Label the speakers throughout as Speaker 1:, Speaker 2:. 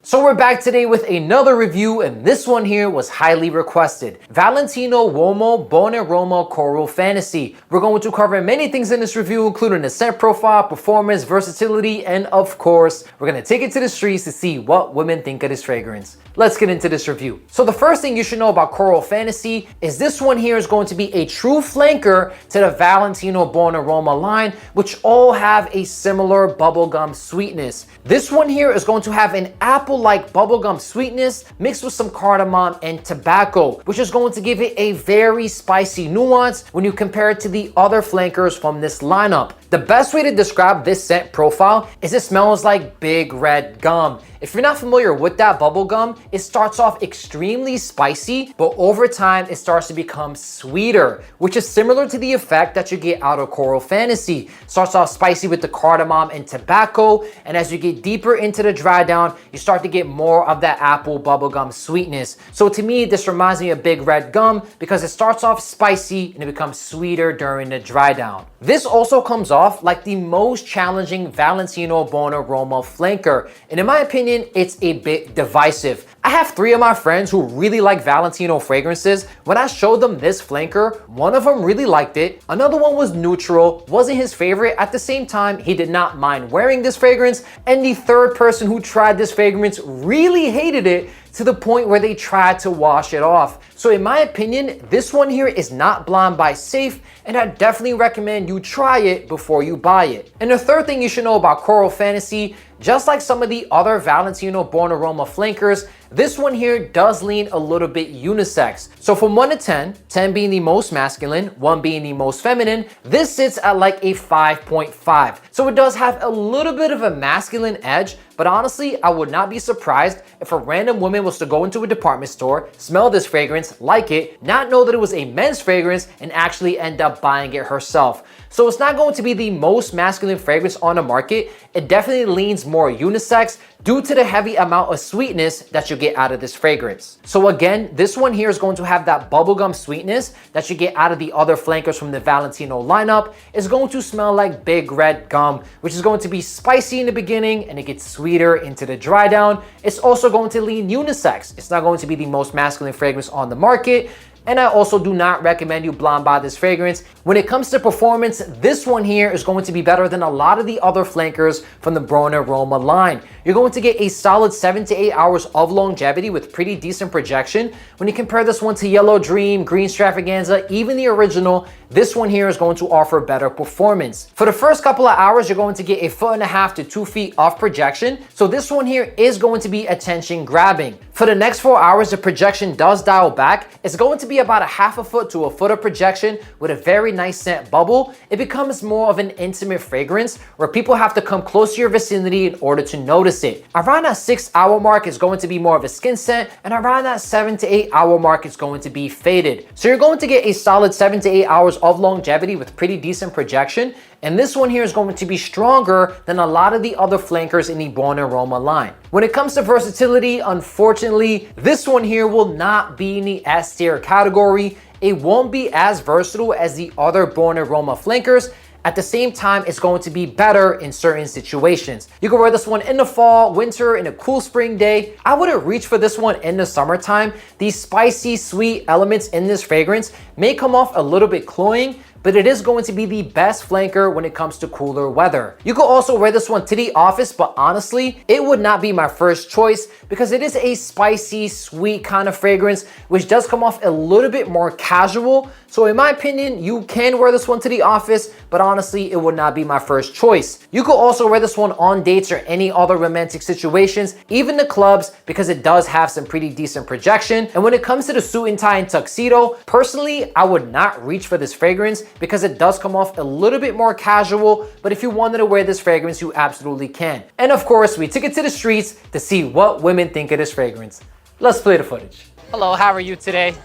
Speaker 1: So we're back today with another review, and this one here was highly requested. Valentino UOMO Roma Coral Fantasy. We're going to cover many things in this review, including the scent profile, performance, versatility, and of course, we're going to take it to the streets to see what women think of this fragrance. Let's get into this review. So the first thing you should know about Coral Fantasy is this one here is going to be a true flanker to the Valentino Roma line, which all have a similar bubblegum sweetness. This one here is going to have an apple-like bubblegum sweetness mixed with some cardamom and tobacco, which is going to give it a very spicy nuance when you compare it to the other flankers from this lineup. The best way to describe this scent profile is it smells like big red gum. If you're not familiar with that bubble gum, it starts off extremely spicy, but over time it starts to become sweeter, which is similar to the effect that you get out of Coral Fantasy. Starts off spicy with the cardamom and tobacco, and as you get deeper into the dry down, you start to get more of that apple bubblegum sweetness. So to me, this reminds me of big red gum because it starts off spicy and it becomes sweeter during the dry down. This also comes off like the most challenging Valentino Roma flanker, and in my opinion, it's a bit divisive. I have 3 of my friends who really like Valentino fragrances. When I showed them this flanker, one of them really liked it. Another one was neutral, wasn't his favorite. At the same time, he did not mind wearing this fragrance. And the third person who tried this fragrance really hated it to the point where they tried to wash it off. So in my opinion, this one here is not Blind Buy safe, and I definitely recommend you try it before you buy it. And the third thing you should know about Coral Fantasy, just like some of the other Valentino Roma flankers, this one here does lean a little bit unisex. So from 1 to 10, 10 being the most masculine, 1 being the most feminine, this sits at like a 5.5. So it does have a little bit of a masculine edge, but honestly, I would not be surprised if a random woman was to go into a department store, smell this fragrance, like it, not know that it was a men's fragrance, and actually end up buying it herself. So it's not going to be the most masculine fragrance on the market. It definitely leans more unisex due to the heavy amount of sweetness that you get out of this fragrance. So again, this one here is going to have that bubblegum sweetness that you get out of the other flankers from the Valentino lineup. It's going to smell like big red gum, which is going to be spicy in the beginning and it gets sweeter into the dry down. It's also going to lean unisex. It's not going to be the most masculine fragrance on the market. And I also do not recommend you blind buy this fragrance. When it comes to performance, this one here is going to be better than a lot of the other flankers from the Roma line. You're going to get a solid 7 to 8 hours of longevity with pretty decent projection. When you compare this one to Yellow Dream, Green Extravaganza, even the original, this one here is going to offer better performance. For the first couple of hours, you're going to get 1.5 to 2 feet of projection. So this one here is going to be attention grabbing. For the next 4 hours, the projection does dial back. It's going to be about 1/2 foot to 1 foot of projection with a very nice scent bubble. It becomes more of an intimate fragrance where people have to come close to your vicinity in order to notice it. Around that 6 hour mark is going to be more of a skin scent, and around that 7 to 8 hour mark is going to be faded. So you're going to get a solid 7 to 8 hours of longevity with pretty decent projection. And this one here is going to be stronger than a lot of the other flankers in the Roma line. When it comes to versatility, unfortunately, this one here will not be in the S tier category. It won't be as versatile as the other Roma flankers. At the same time, it's going to be better in certain situations. You can wear this one in the fall, winter, in a cool spring day. I wouldn't reach for this one in the summertime. These spicy, sweet elements in this fragrance may come off a little bit cloying, but it is going to be the best flanker when it comes to cooler weather. You could also wear this one to the office, but honestly, it would not be my first choice because it is a spicy, sweet kind of fragrance, which does come off a little bit more casual. So in my opinion, you can wear this one to the office, but honestly, it would not be my first choice. You could also wear this one on dates or any other romantic situations, even the clubs, because it does have some pretty decent projection. And when it comes to the suit and tie and tuxedo, personally, I would not reach for this fragrance because it does come off a little bit more casual, but if you wanted to wear this fragrance, you absolutely can. And of course, we took it to the streets to see what women think of this fragrance. Let's play the footage. Hello, how are you today?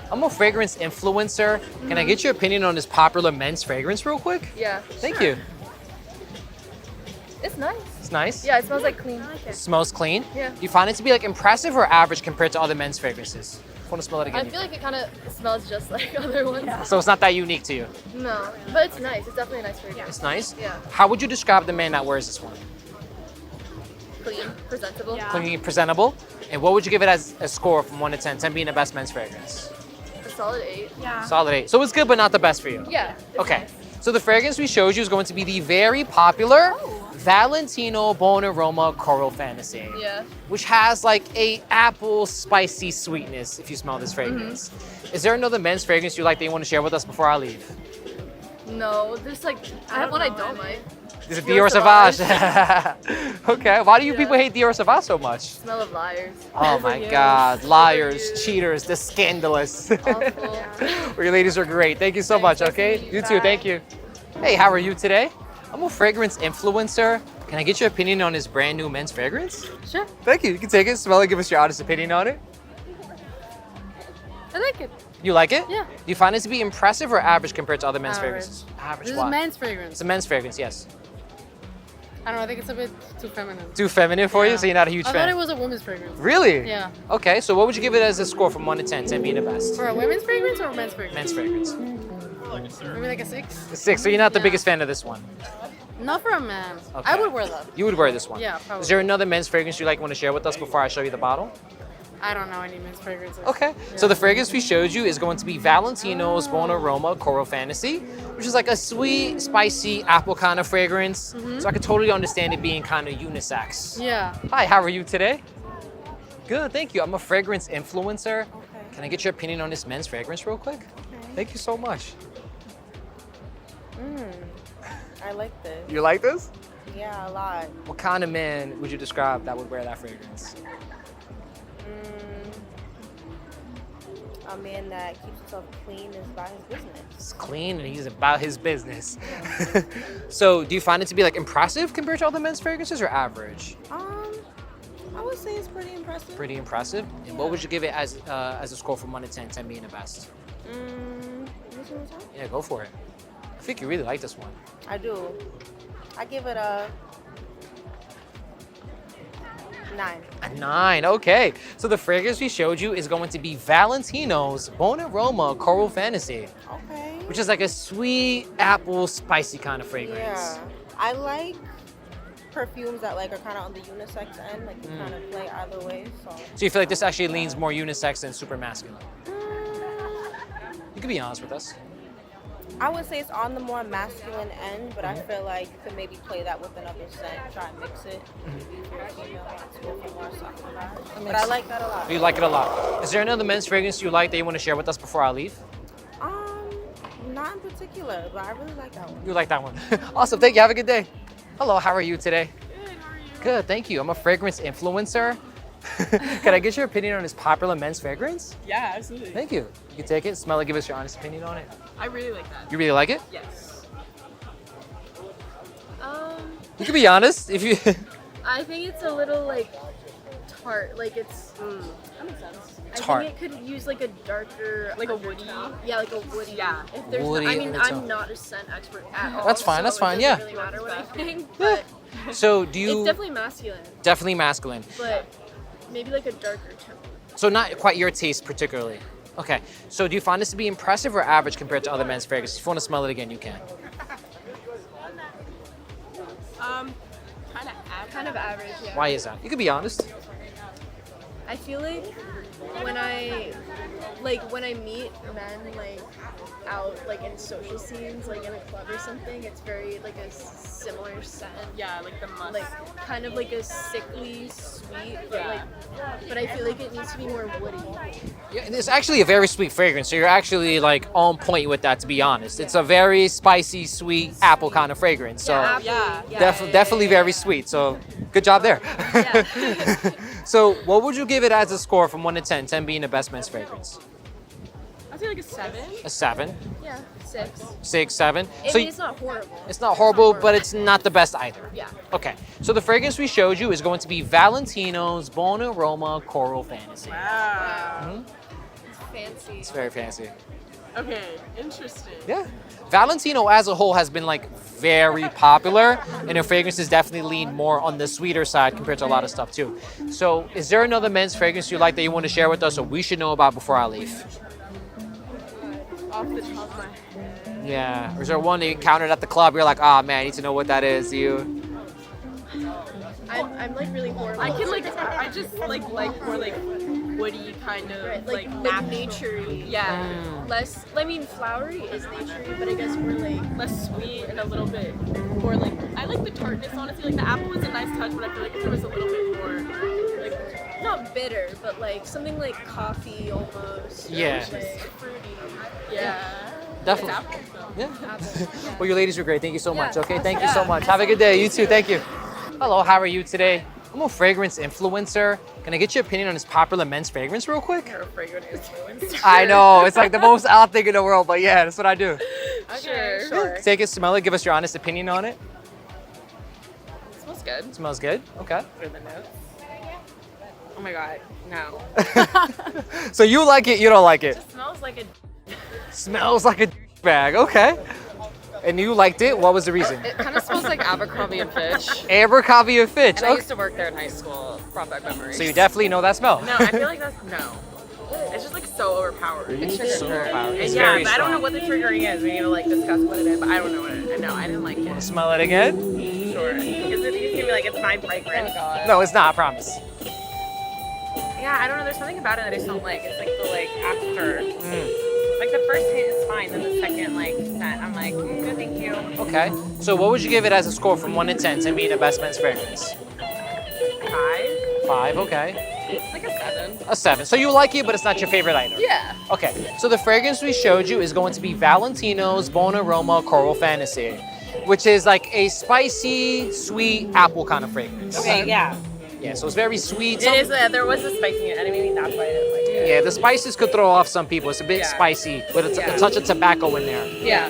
Speaker 1: I'm a fragrance influencer. Can I get your opinion on this popular men's fragrance real quick?
Speaker 2: Yeah.
Speaker 1: Thank you.
Speaker 2: It's nice.
Speaker 1: It's nice?
Speaker 2: Yeah, it smells like clean.
Speaker 1: It smells clean?
Speaker 2: Yeah.
Speaker 1: Do you find it to be like impressive or average compared to other men's fragrances? I want to smell it again.
Speaker 2: I feel like it kind of smells just like other ones. Yeah.
Speaker 1: So it's not that unique to you?
Speaker 2: No, but it's nice. It's definitely a nice fragrance.
Speaker 1: It's nice?
Speaker 2: Yeah.
Speaker 1: How would you describe the man that wears this one?
Speaker 2: clean, presentable.
Speaker 3: Yeah.
Speaker 1: Clean, presentable. And what would you give it as a score from 1 to 10? 10 being the best men's fragrance.
Speaker 2: A solid 8.
Speaker 3: Yeah.
Speaker 1: Solid 8. So it's good, but not the best for you.
Speaker 2: Yeah. it's
Speaker 1: Okay.
Speaker 2: nice.
Speaker 1: So the fragrance we showed you is going to be the very popular Valentino Roma Coral Fantasy.
Speaker 2: Yeah.
Speaker 1: Which has like a apple spicy sweetness if you smell this fragrance. Is there another men's fragrance you like that you want to share with us before I leave?
Speaker 2: No, there's like, I have one I don't like.
Speaker 1: This is
Speaker 2: Dior
Speaker 1: Dior Sauvage. Okay, why do you people hate Dior Sauvage so much?
Speaker 2: Smell of liars.
Speaker 1: Oh my God, liars, cheaters, the scandalous.
Speaker 2: Awful.
Speaker 1: Well, your ladies are great. Thank you so much, okay? You too, thank you. Hey, how are you today? I'm a fragrance influencer. Can I get your opinion on this brand new men's fragrance?
Speaker 2: Sure.
Speaker 1: Thank you. You can take it, smell it, give us your honest opinion on it.
Speaker 2: I like it.
Speaker 1: You like it?
Speaker 2: Yeah.
Speaker 1: Do you find it to be impressive or average compared to other men's
Speaker 2: Average.
Speaker 1: fragrances? Average,
Speaker 4: This
Speaker 1: why?
Speaker 4: is men's fragrance.
Speaker 1: It's a men's fragrance, yes.
Speaker 4: I don't know, I think it's a bit too feminine.
Speaker 1: Too feminine for you,
Speaker 4: Yeah.
Speaker 1: so you're not a huge
Speaker 4: I
Speaker 1: fan?
Speaker 4: thought it was a women's fragrance.
Speaker 1: Really?
Speaker 4: Yeah.
Speaker 1: Okay, so what would you give it as a score from 1 to 10, 10 being the best?
Speaker 4: For a women's fragrance or a men's fragrance?
Speaker 1: Men's fragrance.
Speaker 4: Maybe like a 6?
Speaker 1: A 6, so you're not the
Speaker 4: Yeah.
Speaker 1: biggest fan of this one.
Speaker 4: Not for a man.
Speaker 1: Okay.
Speaker 4: I would wear that.
Speaker 1: You would wear this one?
Speaker 4: Yeah, probably.
Speaker 1: Is there another men's fragrance you like want to share with us before I show you the bottle?
Speaker 4: I don't know any men's fragrances.
Speaker 1: Okay. So the fragrance we showed you is going to be Valentino's Roma Coral Fantasy, which is like a sweet, spicy apple kind of fragrance. So I could totally understand it being kind of unisex.
Speaker 4: Yeah.
Speaker 1: Hi, how are you today? Good, thank you. I'm a fragrance influencer. Can I get your opinion on this men's fragrance real quick? Thank you so much.
Speaker 5: I like this.
Speaker 1: You like this?
Speaker 5: Yeah, a lot.
Speaker 1: What kind of man would you describe that would wear that fragrance?
Speaker 5: A man that keeps himself clean is about his business.
Speaker 1: It's clean and he's about his business. So do you find it to be like impressive compared to other men's fragrances or average?
Speaker 5: I would say it's pretty impressive.
Speaker 1: Pretty impressive. And what would you give it as a score from 1 to 10, 10 being the best?
Speaker 5: Which one was that?
Speaker 1: Yeah, go for it. I think you really like this one.
Speaker 5: I do. I give it a 9.
Speaker 1: A 9, okay. So the fragrance we showed you is going to be Valentino's Roma Coral Fantasy,
Speaker 5: Okay.
Speaker 1: which is like a sweet apple spicy kind of fragrance.
Speaker 5: Yeah. I like perfumes that like are kind of on the unisex end, like you kind of play either way.
Speaker 1: So you feel like this actually leans more unisex than super masculine? You can be honest with us.
Speaker 5: I would say it's on the more masculine end, but I feel like you could maybe play that with another scent, try and mix it. But I like that a lot.
Speaker 1: You like it a lot. Is there another men's fragrance you like that you want to share with us before I leave?
Speaker 5: Not in particular, but I really like that one.
Speaker 1: You like that one. Awesome, thank you, have a good day. Hello, how are you today? Good, how are you? Good, thank you. I'm a fragrance influencer. Can I get your opinion on this popular men's fragrance?
Speaker 6: Yeah, absolutely.
Speaker 1: Thank you. You can take it, smell it, give us your honest opinion on it.
Speaker 6: I really like that.
Speaker 1: You really like it?
Speaker 6: Yes.
Speaker 1: You can be honest if you.
Speaker 2: I think it's a little like tart. Like it's.
Speaker 6: That makes sense.
Speaker 1: Tart.
Speaker 2: I think it could use like a darker,
Speaker 6: Like a woody?
Speaker 2: Yeah, like a woody.
Speaker 6: Yeah.
Speaker 2: If there's,
Speaker 1: Woody
Speaker 2: I mean,
Speaker 1: undertone.
Speaker 2: I'm not a scent expert at all.
Speaker 1: That's fine,
Speaker 2: so
Speaker 1: that's fine,
Speaker 2: it
Speaker 1: yeah.
Speaker 2: doesn't really matter what I think, but
Speaker 1: So do you?
Speaker 2: it's definitely masculine,
Speaker 1: Definitely masculine.
Speaker 2: but maybe like a darker tone.
Speaker 1: So not quite your taste particularly. Okay. So do you find this to be impressive or average compared to other men's fragrances? If you want to smell it again, you can.
Speaker 2: Kind of average, yeah.
Speaker 1: Why is that? You can be honest.
Speaker 2: I feel like when I meet men like out like in social scenes, like in a club or something, it's very like a similar scent.
Speaker 6: Yeah, like the musk.
Speaker 2: Like kind of like a sickly sweet, but I feel like it needs to be more woody.
Speaker 1: Yeah, and it's actually a very sweet fragrance, so you're actually like on point with that, to be honest. It's a very spicy, sweet apple kind of fragrance. So
Speaker 6: yeah.
Speaker 1: definitely very sweet. So good job there.
Speaker 2: Yeah.
Speaker 1: So what would you give it as a score from 1 to 10, 10 being the best men's fragrance?
Speaker 6: I'd say like a 7.
Speaker 1: A 7,
Speaker 2: Yeah, 6.
Speaker 1: 6, 7.
Speaker 2: I
Speaker 1: So
Speaker 2: mean, it's not horrible.
Speaker 1: it's not horrible, but it's not the best either.
Speaker 2: Yeah.
Speaker 1: Okay, so the fragrance we showed you is going to be Valentino's Roma Coral Fantasy.
Speaker 6: Wow.
Speaker 2: Fancy.
Speaker 1: It's very fancy.
Speaker 6: Okay, interesting.
Speaker 1: Yeah. Valentino as a whole has been like very popular, and their fragrances definitely lean more on the sweeter side compared to a lot of stuff too. So is there another men's fragrance you like that you want to share with us or we should know about before I leave?
Speaker 6: Off the top of my head.
Speaker 1: Yeah. Or is there one that you encountered at the club, you're like, ah man, I need to know what that is, you?
Speaker 2: I'm like really horrible.
Speaker 6: I can I just like more like woody kind of
Speaker 2: right, like
Speaker 6: natural.
Speaker 2: naturey.
Speaker 6: Yeah.
Speaker 2: Less. I mean, flowery is naturey, but I guess we're like
Speaker 6: Less sweet and a little bit more like I like the tartness honestly. Like the apple was a nice touch, but I feel like if there was a little bit more like
Speaker 2: not bitter, but like something like coffee almost. or
Speaker 1: Yeah.
Speaker 2: like fruity.
Speaker 6: yeah.
Speaker 1: Definitely.
Speaker 6: Apple, so.
Speaker 1: Yeah.
Speaker 2: Apple.
Speaker 1: Well, you ladies were great. Thank you so much.
Speaker 2: Yeah,
Speaker 1: Okay,
Speaker 2: awesome.
Speaker 1: thank you so much. Have a good day. You too. Thank you. Hello, how are you today? I'm a fragrance influencer. Can I get your opinion on this popular men's fragrance real quick?
Speaker 6: You're a fragrance influencer.
Speaker 1: I know, it's like the most odd thing in the world, but yeah, that's what I do.
Speaker 6: Okay, sure.
Speaker 1: Take it, smell it, give us your honest opinion on it.
Speaker 6: It smells good.
Speaker 1: Smells good? Okay.
Speaker 6: For the notes. Oh my god, no.
Speaker 1: So you like it, you don't like it?
Speaker 6: It smells like a
Speaker 1: Smells like a bag, okay. And you liked it, what was the reason?
Speaker 3: It kind of smells like Abercrombie and Fitch.
Speaker 1: Abercrombie and Fitch,
Speaker 3: And I
Speaker 1: okay.
Speaker 3: used to work there in high school. Brought back memories.
Speaker 1: So you definitely know that smell.
Speaker 6: No, I feel like that's no. It's just like so overpowering.
Speaker 3: It's just
Speaker 1: So overpowering. It's
Speaker 6: And yeah,
Speaker 1: very
Speaker 6: but I don't know
Speaker 1: strong.
Speaker 6: what the triggering is. We need to like discuss what it is, but I don't know what it is. No, I didn't like it.
Speaker 1: Smell it again?
Speaker 6: Sure. Is it you can be like it's my fragrance?
Speaker 1: No, it's not, I promise.
Speaker 6: Yeah, I don't know. There's something about it that I just don't like. It's like the like after. Like the first hit is fine, then the second like scent, I'm like, no, thank you.
Speaker 1: Okay, so what would you give it as a score from 1 to 10 to be the best men's fragrance?
Speaker 6: 5,
Speaker 1: 5, okay.
Speaker 6: like a 7.
Speaker 1: A 7. So you like it, but it's not your favorite item?
Speaker 3: Yeah.
Speaker 1: Okay, so the fragrance we showed you is going to be Valentino's Buon Aroma Coral Fantasy, which is like a spicy, sweet apple kind of fragrance.
Speaker 6: Okay, yeah.
Speaker 1: Yeah, so it's very sweet.
Speaker 6: It is. There was a spice in it, and maybe that's why I didn't like it.
Speaker 1: Yeah, the spices could throw off some people. It's a bit
Speaker 6: Yeah.
Speaker 1: spicy, with a
Speaker 6: Yeah.
Speaker 1: touch of tobacco in there.
Speaker 3: Yeah.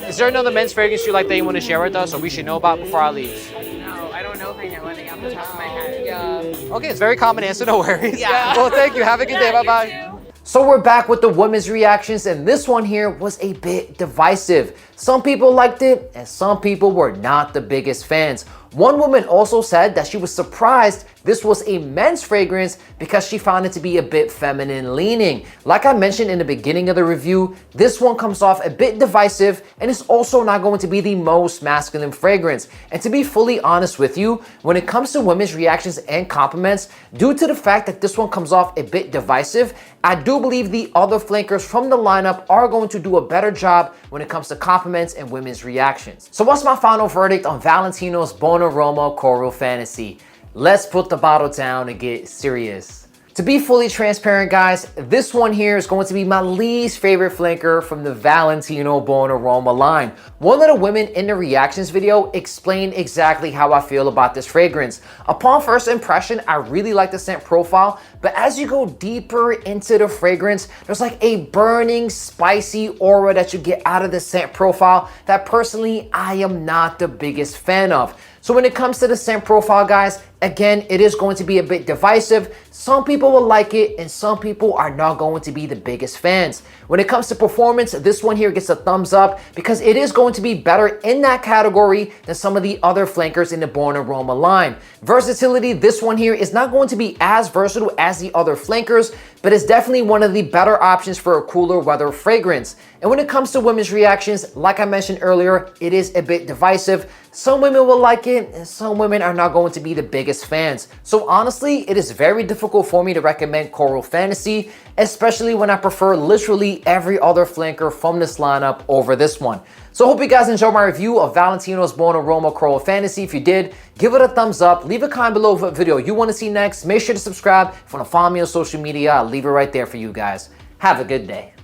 Speaker 1: Is there another men's fragrance you like that you want to share with us, or we should know about before I leave?
Speaker 6: No, I don't know if I know any off the top of my head.
Speaker 3: Yeah.
Speaker 1: Okay, it's a very common answer, no worries.
Speaker 6: Yeah.
Speaker 1: Well, thank you. Have a good day.
Speaker 6: Yeah, you
Speaker 1: Bye-bye.
Speaker 6: too.
Speaker 1: So we're back with the women's reactions, and this one here was a bit divisive. Some people liked it, and some people were not the biggest fans. One woman also said that she was surprised this was a men's fragrance because she found it to be a bit feminine leaning. Like I mentioned in the beginning of the review, this one comes off a bit divisive and is also not going to be the most masculine fragrance. And to be fully honest with you, when it comes to women's reactions and compliments, due to the fact that this one comes off a bit divisive, I do believe the other flankers from the lineup are going to do a better job when it comes to compliments and women's reactions. So what's my final verdict on Valentino's Buon Aroma Coral Fantasy? Let's put the bottle down and get serious. To be fully transparent, guys, this one here is going to be my least favorite flanker from the Valentino Buon Aroma line. One of the women in the reactions video explained exactly how I feel about this fragrance. Upon first impression, I really like the scent profile, but as you go deeper into the fragrance, there's like a burning, spicy aura that you get out of the scent profile that personally I am not the biggest fan of. So when it comes to the scent profile, guys, again, it is going to be a bit divisive. Some people will like it and some people are not going to be the biggest fans. When it comes to performance, this one here gets a thumbs up because it is going to be better in that category than some of the other flankers in the Buon Aroma line. Versatility, this one here is not going to be as versatile as the other flankers, but it's definitely one of the better options for a cooler weather fragrance. And when it comes to women's reactions, like I mentioned earlier, it is a bit divisive. Some women will like it and some women are not going to be the biggest fans. So honestly, it is very difficult for me to recommend Coral Fantasy, especially when I prefer literally every other flanker from this lineup over this one. So I hope you guys enjoyed my review of Valentino's Buon Aroma Coral Fantasy. If you did, give it a thumbs up. Leave a comment below what video you want to see next. Make sure to subscribe. If you want to follow me on social media, I'll leave it right there for you guys. Have a good day.